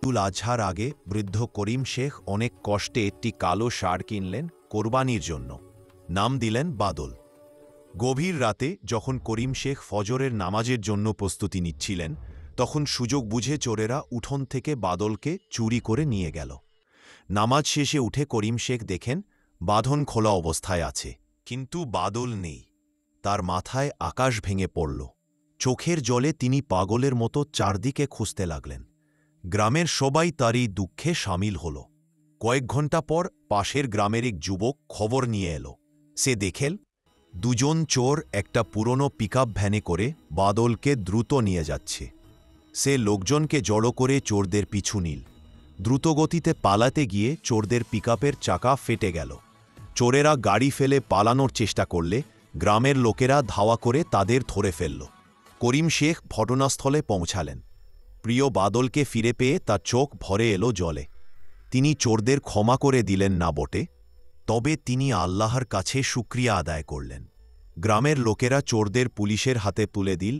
ঈদুল আজহার আগে বৃদ্ধ করিম শেখ অনেক কষ্টে একটি কালো ষাঁড় কিনলেন কোরবানির জন্য। নাম দিলেন বাদল। গভীর রাতে যখন করিম শেখ ফজরের নামাজের জন্য প্রস্তুতি নিচ্ছিলেন, তখন সুযোগ বুঝে চোরেরা উঠোন থেকে বাদলকে চুরি করে নিয়ে গেল। নামাজ শেষে উঠে করিম শেখ দেখেন বাঁধন খোলা অবস্থায় আছে, কিন্তু বাদল নেই। তার মাথায় আকাশ ভেঙে পড়ল। চোখের জলে তিনি পাগলের মতো চারদিকে খুঁজতে লাগলেন। গ্রামের সবাই তারই দুঃখে সামিল হল। কয়েক ঘণ্টা পর পাশের গ্রামের এক যুবক খবর নিয়ে এল। সে দেখেল দুজন চোর একটা পুরনো পিকআপ ভ্যানে করে বাদলকে দ্রুত নিয়ে যাচ্ছে। সে লোকজনকে জড়ো করে চোরদের পিছু নিল। দ্রুতগতিতে পালাতে গিয়ে চোরদের পিকআপের চাকা ফেটে গেল। চোরেরা গাড়ি ফেলে পালানোর চেষ্টা করলে গ্রামের লোকেরা ধাওয়া করে তাদের ধরে ফেলল। করিম শেখ ঘটনাস্থলে পৌঁছালেন। প্রিয় বাদলকে ফিরে পেয়ে তার চোখ ভরে এলো জলে। তিনি চোরদের ক্ষমা করে দিলেন না বটে, তবে তিনি আল্লাহর কাছে শুকরিয়া আদায় করলেন। গ্রামের লোকেরা চোরদের পুলিশের হাতে তুলে দিল।